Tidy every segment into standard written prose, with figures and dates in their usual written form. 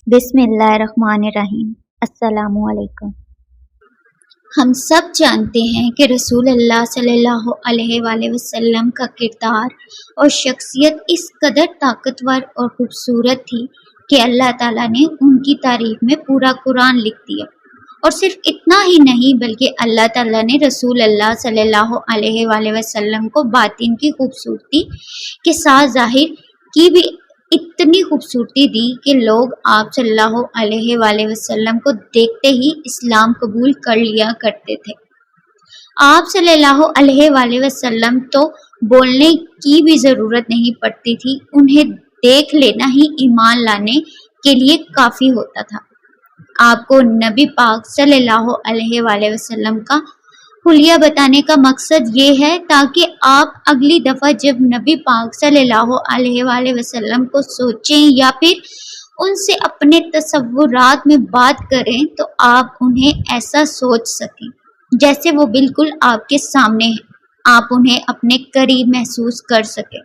बिस्मिल्लाहिर्रहमानिर्रहीम। अस्सलामु अलैकुम। हम सब जानते हैं कि रसूल अल्लाह सल्लल्लाहु अलैहि वसल्लम का किरदार और शख्सियत इस कदर ताकतवर और खूबसूरत थी कि अल्लाह ताला ने उनकी तारीफ में पूरा कुरान लिख दिया। और सिर्फ इतना ही नहीं बल्कि अल्लाह ताला ने रसूल अल्लाह सल्लल्लाहु अलैहि वसल्लम को बातिन की खूबसूरती के साथ जाहिर की भी इतनी खूबसूरती दी कि लोग आप सल्लल्लाहु अलैहि वसल्लम को देखते ही इस्लाम कबूल कर लिया करते थे। आप सल्लल्लाहु अलैहि वसल्लम तो बोलने की भी ज़रूरत नहीं पड़ती थी, उन्हें देख लेना ही ईमान लाने के लिए काफ़ी होता था। आपको नबी पाक सल्लल्लाहु अलैहि वसल्लम का हुलिया बताने का मकसद ये है ताकि आप अगली दफ़ा जब नबी पाक सल्लल्लाहु अलैहि वसल्लम को सोचें या फिर उनसे अपने तसव्वुरात में बात करें तो आप उन्हें ऐसा सोच सकें जैसे वो बिल्कुल आपके सामने हैं, आप उन्हें अपने करीब महसूस कर सकें।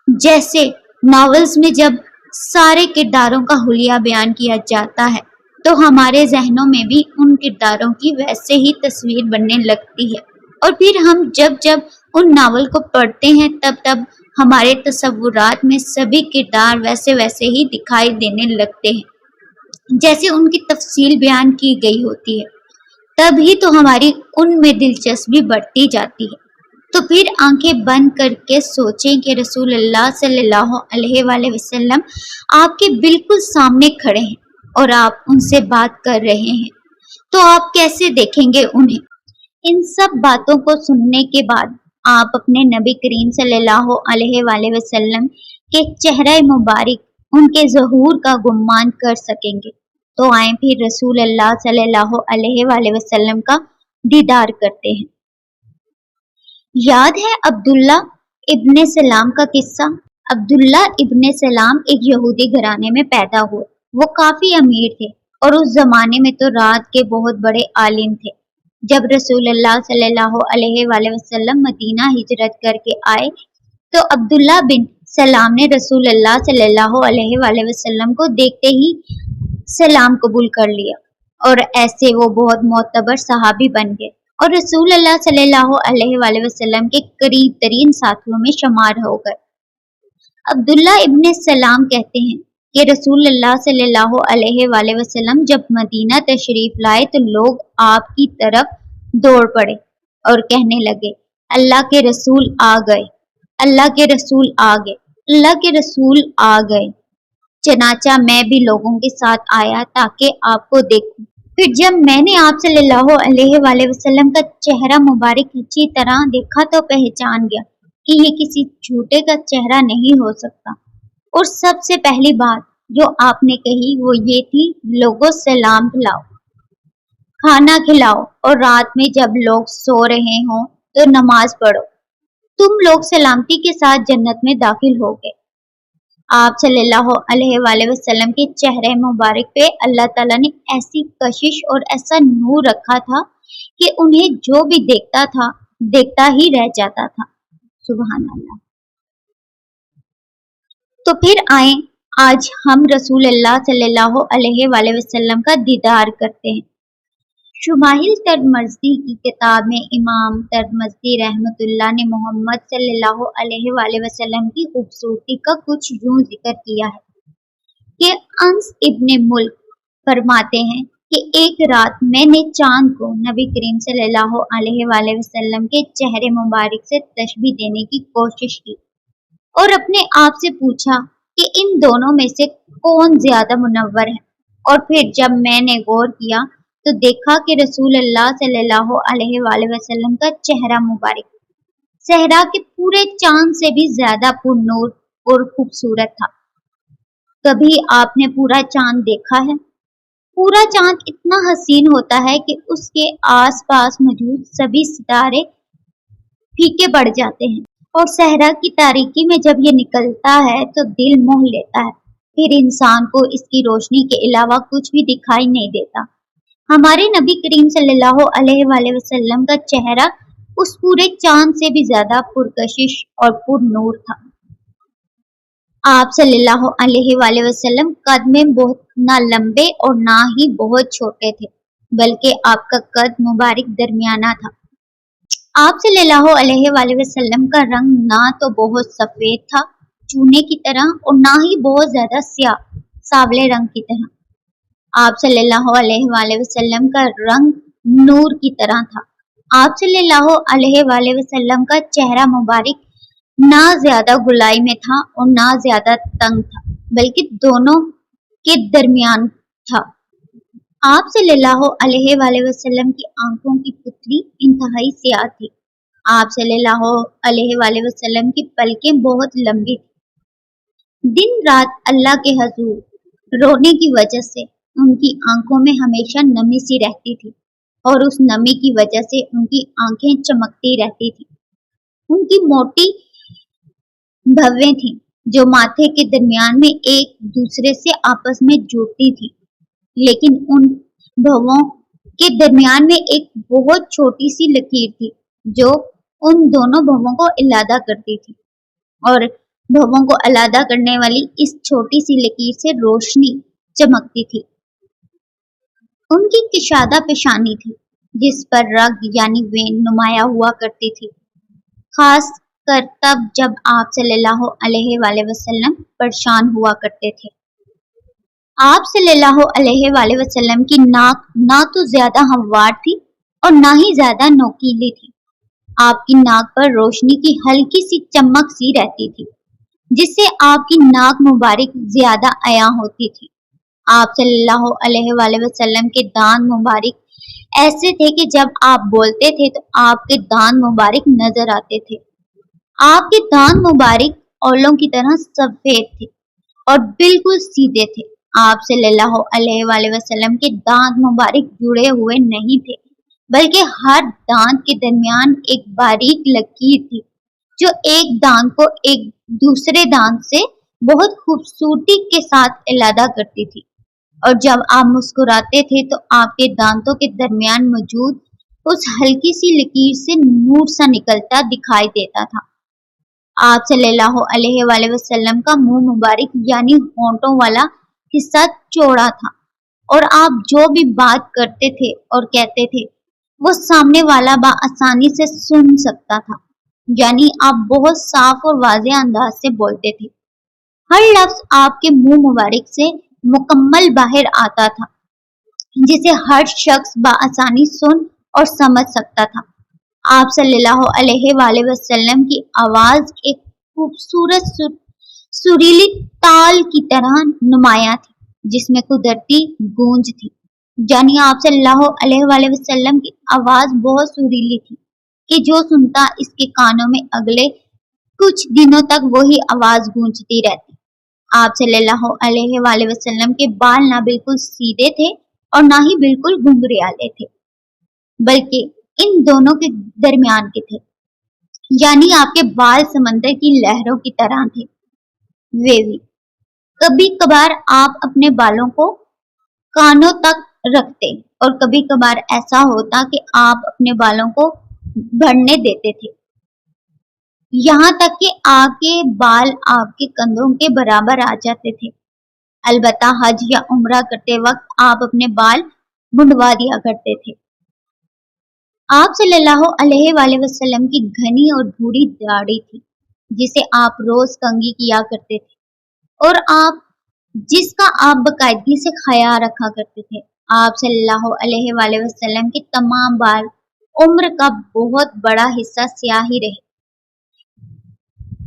जैसे नॉवेल्स में जब सारे किरदारों का हुलिया बयान किया जाता है तो हमारे जहनों में भी उन किरदारों की वैसे ही तस्वीर बनने लगती है, और फिर हम जब जब उन नावल को पढ़ते हैं तब तब हमारे तसव्वुरात में सभी किरदार वैसे वैसे ही दिखाई देने लगते हैं जैसे उनकी तफसील बयान की गई होती है। तभी तो हमारी उनमें दिलचस्पी बढ़ती जाती है। तो फिर आंखें बंद करके सोचें कि रसूल अल्लाह सल्लल्लाहु अलैहि वसल्लम आपके बिल्कुल सामने खड़े हैं और आप उनसे बात कर रहे हैं, तो आप कैसे देखेंगे उन्हें? इन सब बातों को सुनने के बाद आप अपने नबी करीम सल्लल्लाहु अलैहि वसल्लम के चेहरे मुबारक, उनके ज़हूर का गुमान कर सकेंगे। तो आए फिर रसूल अल्लाह सल्लल्लाहु अलैहि वसल्लम का दीदार करते हैं। याद है अब्दुल्ला इब्ने सलाम का किस्सा? अब्दुल्ला इब्ने सलाम एक यहूदी घराने में पैदा हुए। वो काफी अमीर थे और उस जमाने में तो रात के बहुत बड़े आलिम थे। जब रसूलुल्लाह सल्लल्लाहु अलैहि वसल्लम मदीना हिजरत करके आए तो अब्दुल्ला बिन सलाम ने रसूलुल्लाह सल्लल्लाहु अलैहि वसल्लम को देखते ही सलाम कबूल कर लिया और ऐसे वो बहुत मोतबर सहाबी बन गए और रसूलुल्लाह सल्लल्लाहु अलैहि वसल्लम के करीब तरीन साथियों में शुमार हो गए। अब्दुल्ला इब्ने सलाम कहते हैं कि रसूलुल्लाह सल्लल्लाहु अलैहि वसल्लम जब मदीना तशरीफ लाए तो लोग आपकी तरफ दौड़ पड़े और कहने लगे, अल्लाह के रसूल आ गए, अल्लाह के रसूल आ गए, अल्लाह के रसूल आ गए। चनाचा मैं भी लोगों के साथ आया ताकि आपको देखूं। फिर जब मैंने आप सल्लल्लाहु अलैहि वसल्लम का चेहरा मुबारक अच्छी तरह देखा तो पहचान गया कि ये किसी झूठे का चेहरा नहीं हो सकता। और सबसे पहली बात जो आपने कही वो ये थी, लोगों सलाम खिलाओ, खाना खिलाओ और रात में जब लोग सो रहे हों तो नमाज पढ़ो, तुम लोग सलामती के साथ जन्नत में दाखिल हो गए। आप सल्लल्लाहु अलैहि वसल्लम के चेहरे मुबारक पे अल्लाह ताला ने ऐसी कशिश और ऐसा नूर रखा था कि उन्हें जो भी देखता था देखता ही रह जाता था। सुभान अल्लाह। तो फिर आए आज हम रसूल अल्लाह सल्लल्लाहु अलैहि वसल्लम का दीदार करते हैं। शुमाहिल तरमज़ी की किताब में इमाम तरमज़ी रहमतुल्लाह ने मोहम्मद सल्लल्लाहु अलैहि वसल्लम की खूबसूरती का कुछ यूं जिक्र किया है कि अंस इब्ने मुल्क फरमाते हैं कि एक रात मैंने चांद को नबी करीम सल्लल्लाहु अलैहि वसल्लम के चेहरे मुबारक से तशबीह देने की कोशिश की और अपने आप से पूछा कि इन दोनों में से कौन ज्यादा मुनव्वर है। और फिर जब मैंने गौर किया तो देखा कि रसूल अल्लाह सल्लल्लाहु अलैहि वसल्लम का चेहरा मुबारक सहरा के पूरे चांद से भी ज्यादा पुरनूर और खूबसूरत था। कभी आपने पूरा चांद देखा है? पूरा चांद इतना हसीन होता है कि उसके आसपास मौजूद सभी सितारे फीके पड़ जाते हैं और सहरा की तारीकी में जब ये निकलता है तो दिल मोह लेता है। फिर इंसान को इसकी रोशनी के अलावा कुछ भी दिखाई नहीं देता। हमारे नबी करीम सल्लल्लाहु अलैहि वसल्लम का चेहरा उस पूरे चांद से भी ज्यादा पुरकशिश और पुरनूर था। آپ صلی اللہ علیہ وآلہ وسلم قد میں بہت نہ لمبے اور نہ ہی بہت چھوٹے تھے، بلکہ آپ کا قد مبارک درمیانہ تھا۔ آپ صلی اللہ علیہ وآلہ وسلم کا رنگ نہ تو بہت سفید تھا چونے کی طرح اور نہ ہی بہت زیادہ سیاہ سانولے رنگ کی طرح۔ آپ صلی اللہ علیہ وآلہ وسلم کا رنگ نور کی طرح تھا۔ آپ صلی اللہ علیہ وآلہ وسلم کا چہرہ مبارک نہ زیادہ گلائی میں تھا اور نہ زیادہ تنگ تھا، بلکہ دونوں کے درمیان تھا۔ آپ صلی اللہ علیہ وآلہ وسلم کی آنکھوں کی پتلی انتہائی سیاہ تھی۔ آپ صلی اللہ علیہ وآلہ وسلم کی پلکیں بہت لمبی تھی۔ دن رات اللہ کے حضور رونے کی وجہ سے ان کی آنکھوں میں ہمیشہ نمی سی رہتی تھی اور اس نمی کی وجہ سے ان کی آنکھیں چمکتی رہتی تھی۔ ان کی موٹی بھویں تھیں جو ماتھے کے درمیان میں ایک دوسرے سے آپس میں جڑتی تھی، لیکن ان بھووں کے درمیان میں ایک بہت چھوٹی سی لکیر تھی جو ان دونوں بھووں کو علیحدہ کرتی تھی، اور بھووں کو علیحدہ کرنے والی اس چھوٹی سی لکیر سے روشنی چمکتی تھی۔ ان کی کشادہ پیشانی تھی جس پر رگ یعنی وین نمایاں ہوا کرتی تھی، خاص کر تب جب آپ صلی اللہ علیہ وآلہ وسلم پریشان ہوا کرتے تھے۔ آپ صلی اللہ علیہ وآلہ وسلم کی ناک نہ تو زیادہ ہموار تھی اور نہ ہی زیادہ نوکیلی تھی۔ آپ کی ناک پر روشنی کی ہلکی سی چمک سی رہتی تھی جس سے آپ کی ناک مبارک زیادہ عیاں ہوتی تھی۔ آپ صلی اللہ علیہ وآلہ وسلم کے دانت مبارک ایسے تھے کہ جب آپ بولتے تھے تو آپ کے دانت مبارک نظر آتے تھے۔ آپ کے دانت مبارک اولوں کی طرح سفید تھے اور بالکل سیدھے تھے۔ آپ صلی اللہ علیہ وآلہ وسلم کے دانت مبارک جڑے ہوئے نہیں تھے، بلکہ ہر دانت کے درمیان ایک باریک لکیر تھی جو ایک دانت کو ایک دوسرے دانت سے بہت خوبصورتی کے ساتھ علیحدہ کرتی تھی، اور جب آپ مسکراتے تھے تو آپ کے دانتوں کے درمیان موجود اس ہلکی سی لکیر سے نور سا نکلتا دکھائی دیتا تھا۔ آپ صلی اللہ علیہ وآلہ وسلم کا منہ مبارک یعنی ہونٹوں والا حصہ چوڑا تھا، اور آپ جو بھی بات کرتے تھے اور کہتے تھے وہ سامنے والا بآسانی سے سن سکتا تھا، یعنی آپ بہت صاف اور واضح انداز سے بولتے تھے۔ ہر لفظ آپ کے منہ مبارک سے مکمل باہر آتا تھا جسے ہر شخص بآسانی سن اور سمجھ سکتا تھا۔ آپ صلی اللہ علیہ وآلہ وسلم کی آواز ایک خوبصورت سریلی تال کی طرح نمایاں تھی جس میں قدرتی گونج تھی، یعنی آپ صلی اللہ علیہ وآلہ وسلم کی آواز بہت سریلی تھی کہ جو سنتا اس کے کانوں میں اگلے کچھ دنوں تک وہی آواز گونجتی رہتی۔ آپ صلی اللہ علیہ وآلہ وسلم کے بال نہ بالکل سیدھے تھے اور نہ ہی بالکل گھنگریالے تھے، بلکہ ان دونوں کے درمیان کے تھے، یعنی آپ کے بال سمندر کی لہروں کی طرح تھے، ویوی۔ کبھی کبھار آپ اپنے بالوں کو کانوں تک رکھتے اور کبھی کبھار ایسا ہوتا کہ آپ اپنے بالوں کو بڑھنے دیتے تھے، یہاں تک کہ آپ کے بال آپ کے کندھوں کے برابر آ جاتے تھے۔ البتہ حج یا عمرہ کرتے وقت آپ اپنے بال منڈوا دیا کرتے تھے۔ آپ صلی اللہ علیہ وآلہ وسلم کی گھنی اور بھوری داڑھی تھی جسے آپ روز کنگھی کیا کرتے تھے اور جس کا آپ باقاعدگی سے خیال رکھا کرتے تھے۔ آپ صلی اللہ علیہ وآلہ وسلم کے تمام بال عمر کا بہت بڑا حصہ سیاہ ہی رہے،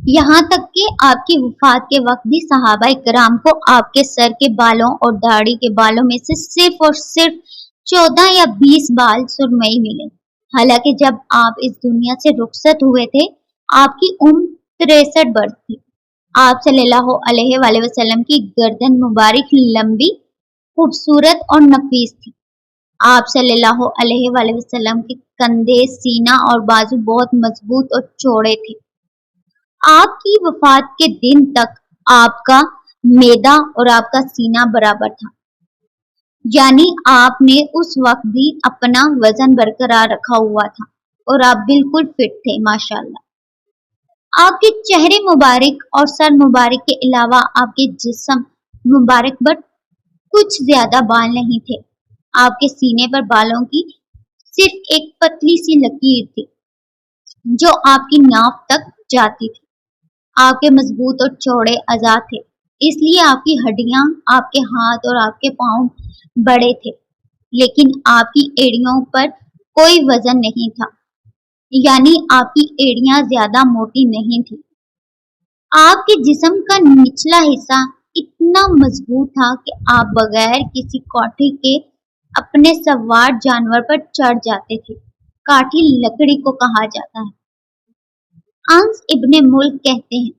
یہاں تک کہ آپ کی وفات کے وقت بھی صحابہ کرام کو آپ کے سر کے بالوں اور داڑھی کے بالوں میں سے صرف اور صرف 14 یا 20 بال سرمئی ملے، حالانکہ جب آپ اس دنیا سے رخصت ہوئے تھے آپ کی عمر 63 برس تھی۔ آپ صلی اللہ علیہ وآلہ وسلم کی گردن مبارک لمبی، خوبصورت اور نفیس تھی۔ آپ صلی اللہ علیہ وآلہ وسلم کے کندھے، سینہ اور بازو بہت مضبوط اور چوڑے تھے۔ آپ کی وفات کے دن تک آپ کا معدہ اور آپ کا سینہ برابر تھا، یعنی آپ نے اس وقت بھی اپنا وزن برقرار رکھا ہوا تھا اور آپ بالکل فٹ تھے، ماشاءاللہ۔ आपके चेहरे मुबारक और सर मुबारक के अलावा आपके जिस्म मुबारक पर कुछ ज्यादा बाल नहीं थे। आपके सीने पर बालों की सिर्फ एक पतली सी लकीर थी जो आपकी नाक तक जाती थी। आपके मजबूत और चौड़े अज़ा थे, इसलिए आपकी हड्डियां, आपके हाथ और आपके पाँव बड़े थे, लेकिन आपकी एड़ियों पर कोई वजन नहीं था, यानी आपकी एड़ियां ज्यादा मोटी नहीं थी। आपके जिस्म का निचला हिस्सा इतना मजबूत था कि आप बगैर किसी काठी के अपने सवार जानवर पर चढ़ जाते थे। काठी लकड़ी को कहा जाता है। अंस इब्ने मुल्क कहते हैं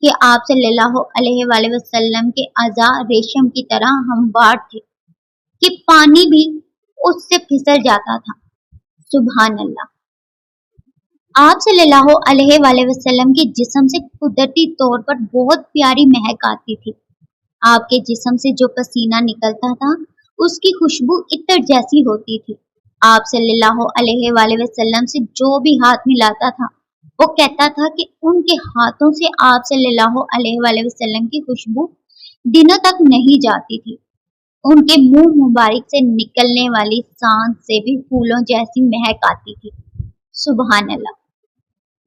कि आप सल्लल्लाहु अलैहि वसल्लम के अज़ा रेशम की तरह हमवार थे कि पानी भी उससे फिसल जाता था। सुभान अल्लाह। आप सल्लल्लाहु अलैहि वसल्लम के जिस्म से कुदरती तौर पर बहुत प्यारी महक आती थी। आपके जिस्म से जो पसीना निकलता था उसकी खुशबू इत्र जैसी होती थी। आप सल्लल्लाहु अलैहि वसल्लम से जो भी हाथ मिलाता था वो कहता था कि उनके हाथों से आप सल्लल्लाहु अलैहि वसल्लम की खुशबू दिनों तक नहीं जाती थी। उनके मुंह मुबारक से निकलने वाली सांस से भी फूलों जैसी महक आती थी। सुभान अल्लाह।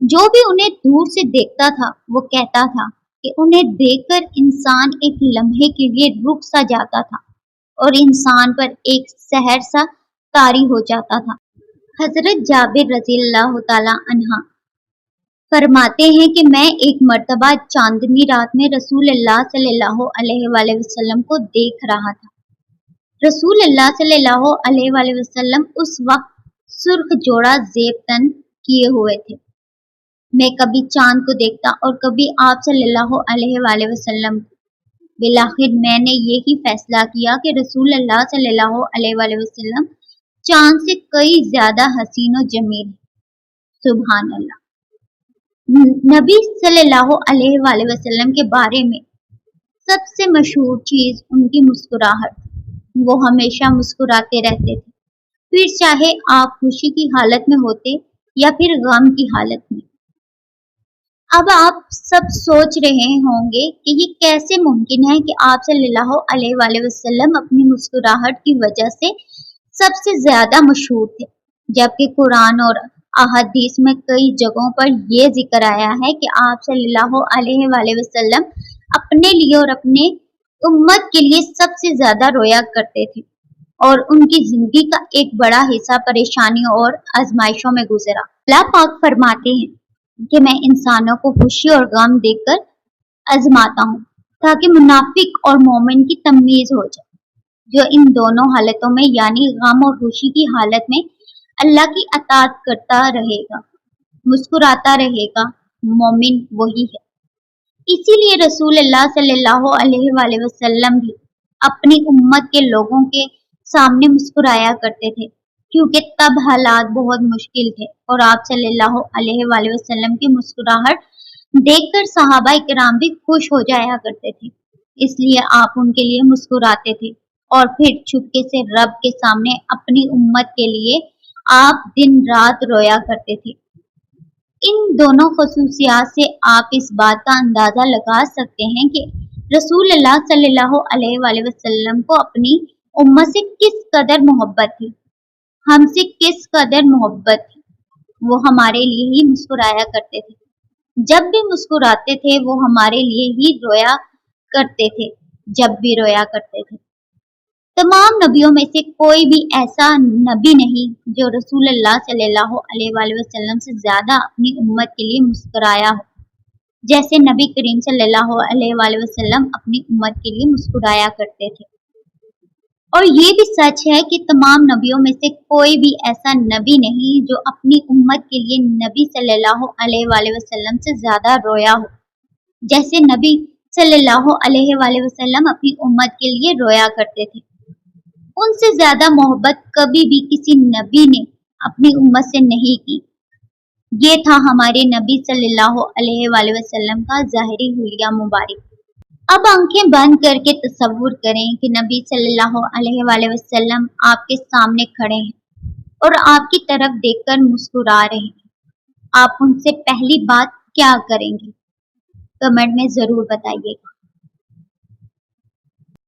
जो भी उन्हें दूर से देखता था वो कहता था कि उन्हें देखकर इंसान एक लम्हे के लिए रुक सा जाता था और इंसान पर एक सहर सा तारी हो जाता था। हजरत जाबिर रज़ियल्लाहु ताला अन्हा फरमाते हैं कि मैं एक मर्तबा चांदनी रात में रसूल अल्लाह सल्लल्लाहु अलैहि वसल्लम को देख रहा था। रसूल अल्लाह सल्लल्लाहु अलैहि वसल्लम उस वक्त सुर्ख जोड़ा ज़ेब तन किए हुए थे। मैं कभी चांद को देखता और कभी आप सल्लल्लाहु अलैहि वसल्लम को। बिलाखिर मैंने ये ही फैसला किया कि रसूल अल्लाह सल्लल्लाहु अलैहि वसल्लम चांद से कई ज्यादा हसीन और जमील। सुभान अल्लाह। नबी सल्लल्लाहु अलैहि वसल्लम के बारे में सबसे मशहूर चीज उनकी मुस्कुराहट। वो हमेशा मुस्कुराते रहते थे, फिर चाहे आप खुशी की हालत में होते या फिर गम की हालत में। अब आप सब सोच रहे होंगे कि ये कैसे मुमकिन है कि आप सल्लल्लाहु अलैहि वसल्लम अपनी मुस्कुराहट की वजह से सबसे ज्यादा मशहूर थे, जबकि कुरान और अहादीस में कई जगहों पर यह जिक्र आया है कि आप सल्लल्लाहु अलैहि वसल्लम अपने लिए और अपने उम्मत के लिए सबसे ज्यादा रोया करते थे और उनकी जिंदगी का एक बड़ा हिस्सा परेशानियों और आजमाइशों में गुजरा। अल्लाह पाक फरमाते हैं कि मैं इंसानों को खुशी और गम देकर आजमाता हूँ ताकि मुनाफिक और मोमिन की तमीज हो जाए। जो इन दोनों हालतों में यानी गम और खुशी की हालत में अल्लाह की अताअत करता रहेगा, मुस्कुराता रहेगा, मोमिन वही है। इसीलिए रसूल अल्लाह सल्लल्लाहु अलैहि वसल्लम भी अपनी उम्मत के लोगों के सामने मुस्कुराया करते थे, क्योंकि तब हालात बहुत मुश्किल थे और आप सल्लल्लाहु अलैहि वसल्लम की मुस्कुराहट देखकर सहाबा इकराम भी खुश हो जाया करते थे। इसलिए आप उनके लिए मुस्कुराते थे और फिर चुपके से रब के सामने अपनी उम्मत के लिए आप दिन रात रोया करते थे। इन दोनों खसूसियात से आप इस बात का अंदाजा लगा सकते हैं कि रसूल अल्लाह सल्लल्लाहु अलैहि वसल्लम को अपनी उम्मत से किस कदर मोहब्बत थी, हमसे किस कदर मोहब्बत थी। वो हमारे लिए ही मुस्कुराया करते थे। जब भी मुस्कुराते थे वो हमारे लिए ही रोया करते थे, जब भी रोया करते थे। तमाम नबियों में से कोई भी ऐसा नबी नहीं जो रसूल अल्लाह सल्लल्लाहु अलैहि वसल्लम से ज्यादा अपनी उम्मत के लिए मुस्कुराया हो, जैसे नबी करीम सल्लल्लाहु अलैहि वसल्लम अपनी उम्मत के लिए मुस्कुराया करते थे। और ये भी सच है कि तमाम नबियों में से कोई भी ऐसा नबी नहीं जो अपनी उम्मत के लिए नबी सल्लल्लाहु अलैहि वसल्लम से ज्यादा रोया हो, जैसे नबी सल्लल्लाहु अलैहि वसल्लम अपनी उम्मत के लिए रोया करते थे। उनसे ज्यादा मोहब्बत कभी भी किसी नबी ने अपनी उम्मत से नहीं की। ये था हमारे नबी सल्लल्लाहु अलैहि वसल्लम का ज़ाहिरी हुलिया मुबारक। अब आंखें बंद करके तसव्वुर करें कि नबी सल्लल्लाहु अलैहि वसल्लम आपके सामने खड़े हैं और आपकी तरफ देखकर मुस्कुरा रहे हैं। आप उनसे पहली बात کیا کریں گے؟ کمنٹ میں ضرور بتائیے گا۔